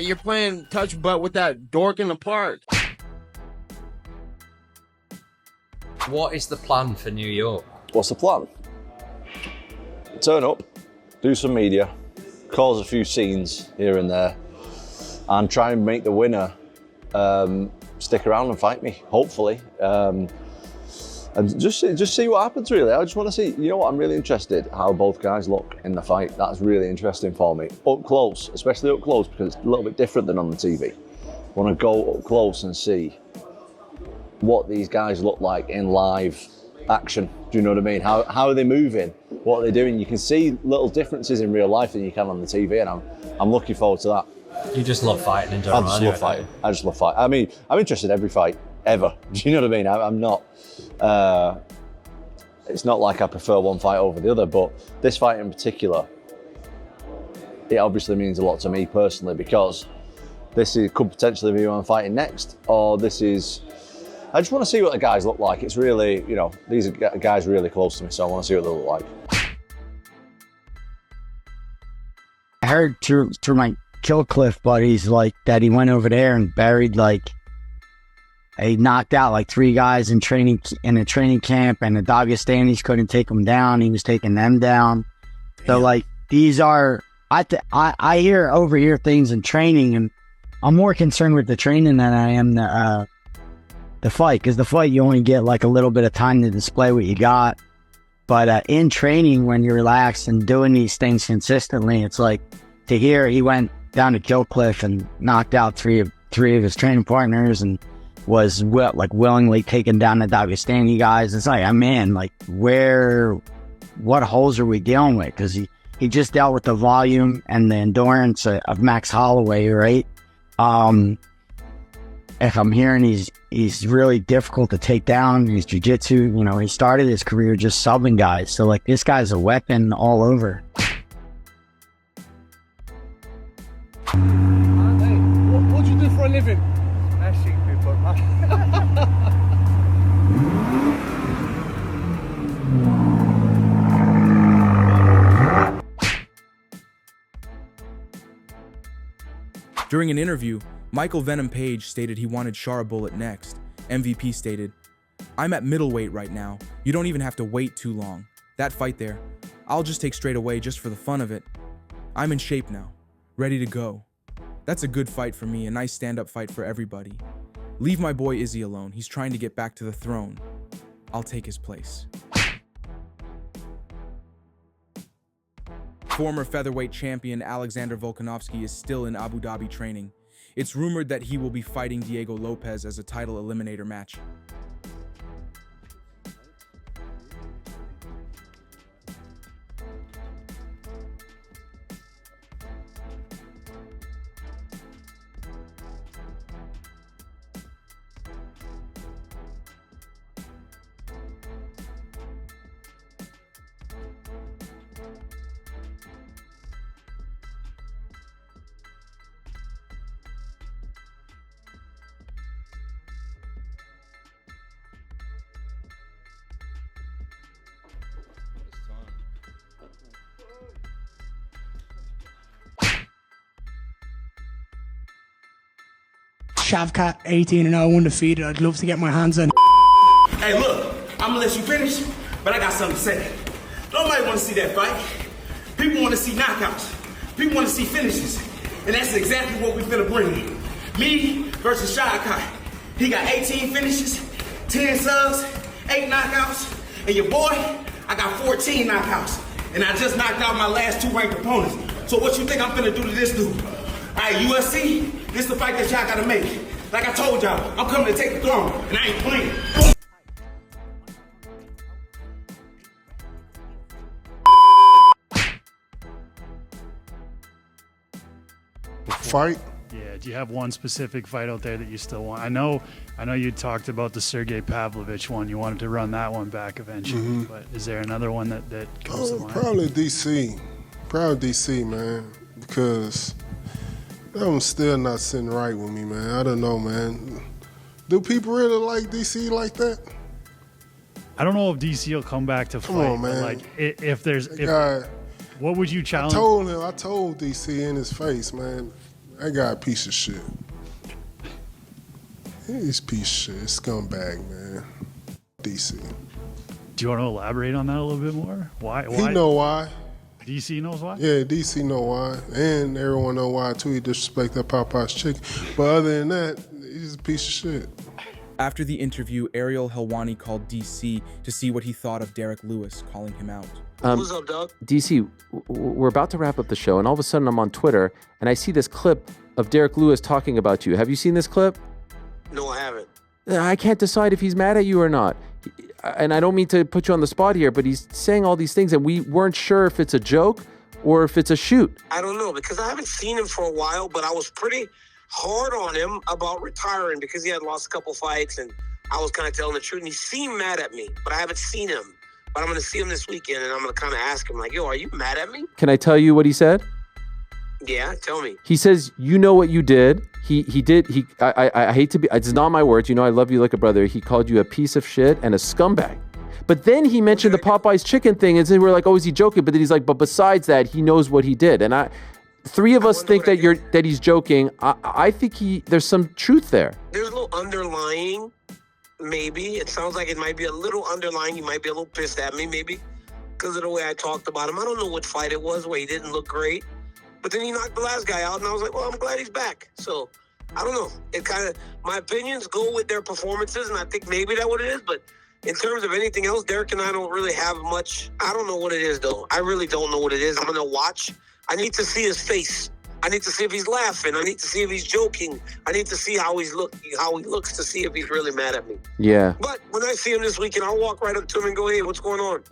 You're playing touch butt with that dork in the park. What is the plan for New York? What's the plan? Turn up, do some media, cause a few scenes here and there, and try and make the winner stick around and fight me, hopefully. And just see what happens, really. I just want to see, you know what, I'm really interested how both guys look in the fight. That's really interesting for me. Up close, especially up close, because it's a little bit different than on the TV. I want to go up close and see what these guys look like in live action. Do you know what I mean? How are they moving? What are they doing? You can see little differences in real life than you can on the TV, and I'm looking forward to that. You just love fighting in general. I just love fighting. I just love fighting. I mean, I'm interested in every fight ever. Do you know what I mean? I'm not. It's not like I prefer one fight over the other, but this fight in particular, it obviously means a lot to me personally, because could potentially be who I'm fighting next, or this is. I just want to see what the guys look like. It's really, you know, these are guys really close to me, so I want to see what they look like. I heard through my Kill Cliff buddies like that he went over there and buried he knocked out like 3 guys in a training camp, and the Dagestanis couldn't take him down. He was taking them down. Damn. So these are I overhear things in training, and I'm more concerned with the training than I am the fight, because the fight you only get like a little bit of time to display what you got. But in training, when you're relaxed and doing these things consistently, it's like to hear he went down to Kill Cliff and knocked out three of his training partners and was willingly taking down the Dagestani guys. It's like, man, what holes are we dealing with? Because he just dealt with the volume and the endurance of Max Holloway, right? If I'm hearing he's really difficult to take down, he's jiu-jitsu, you know, he started his career just subbing guys. So this guy's a weapon all over. Hey, what do you do for a living? I shoot people. During an interview, Michael Venom Page stated he wanted Shara Bullet next. MVP stated, "I'm at middleweight right now. You don't even have to wait too long. That fight there, I'll just take straight away just for the fun of it. I'm in shape now, ready to go. That's a good fight for me, a nice stand-up fight for everybody. Leave my boy Izzy alone. He's trying to get back to the throne. I'll take his place." Former featherweight champion Alexander Volkanovski is still in Abu Dhabi training. It's rumored that he will be fighting Diego Lopez as a title eliminator match. Shavkat, 18-0, undefeated. I'd love to get my hands on. Hey, look, I'm gonna let you finish, but I got something to say. Nobody wanna see that fight. People wanna see knockouts. People wanna see finishes. And that's exactly what we finna bring. Me versus Shavkat. He got 18 finishes, 10 subs, 8 knockouts. And your boy, I got 14 knockouts. And I just knocked out my last 2 ranked opponents. So what you think I'm finna do to this dude? All right, UFC, this is the fight that y'all gotta make. Like I told y'all, I'm coming to take the throne, and I ain't playing. Fight? Yeah, do you have one specific fight out there that you still want? I know you talked about the Sergey Pavlovich one. You wanted to run that one back eventually, but is there another one that comes to mind? Probably DC. Probably DC, man, because I'm still not sitting right with me, man. I don't know, man. Do people really like DC like that? I don't know if DC will come back to fight. Come on, man. Like, what would you challenge? I told DC in his face, man. That guy a piece of shit. He's a piece of shit. Scumbag, man. DC. Do you want to elaborate on that a little bit more? Why? He know why. DC knows why? Yeah, DC know why. And everyone know why, too. He disrespected Popeye's chicken. But other than that, he's a piece of shit. After the interview, Ariel Helwani called DC to see what he thought of Derrick Lewis calling him out. What's up, dog? DC, we're about to wrap up the show, and all of a sudden I'm on Twitter, and I see this clip of Derrick Lewis talking about you. Have you seen this clip? No, I haven't. I can't decide if he's mad at you or not. And I don't mean to put you on the spot here, but he's saying all these things, and we weren't sure if it's a joke or if it's a shoot. I don't know, because I haven't seen him for a while, but I was pretty hard on him about retiring because he had lost a couple fights, and I was kind of telling the truth, and he seemed mad at me, but I haven't seen him. But I'm going to see him this weekend, and I'm going to kind of ask him, like, yo, are you mad at me? Can I tell you what he said? Yeah, tell me. He says, you know what you did. I hate to be, it's not my words. You know, I love you like a brother. He called you a piece of shit and a scumbag. But then he mentioned the Popeye's chicken thing, and then we're like, oh, is he joking? But then he's like, but besides that, he knows what he did. And three of us think that he's joking. I think there's some truth there. There's a little underlying, maybe. It sounds like it might be a little underlying. He might be a little pissed at me, maybe, because of the way I talked about him. I don't know what fight it was where he didn't look great. But then he knocked the last guy out, and I was like, well, I'm glad he's back. So, I don't know. It kind of, my opinions go with their performances, and I think maybe that's what it is. But in terms of anything else, Derrick and I don't really have much. I don't know what it is, though. I really don't know what it is. I'm going to watch. I need to see his face. I need to see if he's laughing. I need to see if he's joking. I need to see how he looks to see if he's really mad at me. Yeah. But when I see him this weekend, I'll walk right up to him and go, hey, what's going on?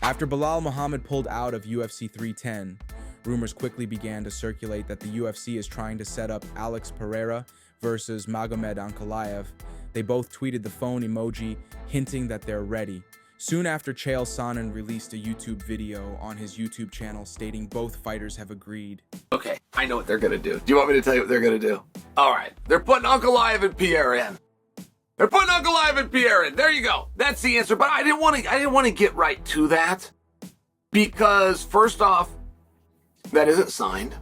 After Belal Muhammed pulled out of UFC 310, rumors quickly began to circulate that the UFC is trying to set up Alex Pereira versus Magomed Ankalaev. They both tweeted the phone emoji, hinting that they're ready. Soon after, Chael Sonnen released a YouTube video on his YouTube channel stating both fighters have agreed. Okay, I know what they're gonna do. Do you want me to tell you what they're gonna do? All right, they're putting Ankalaev and Pereira in. They're putting Ankalaev and Pereira in. There you go. That's the answer. But I didn't want to get right to that because first off, that isn't signed,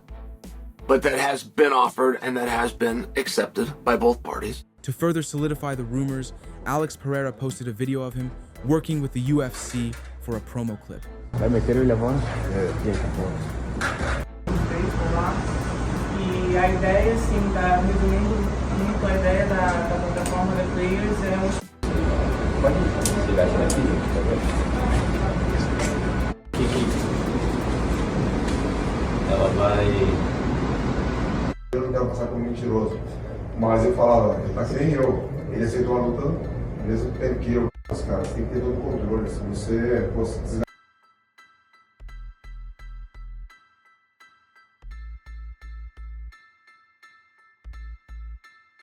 but that has been offered and that has been accepted by both parties. To further solidify the rumors, Alex Pereira posted a video of him working with the UFC for a promo clip. E a ideia, assim, tá resumindo muito a ideia da plataforma da Players Pode chegar aqui, ela vai... Eu não quero passar como mentiroso, mas eu falava, ele tá que nem eu. Ele aceitou a luta, mesmo tempo que eu. Os caras têm que ter todo o controle. Se você fosse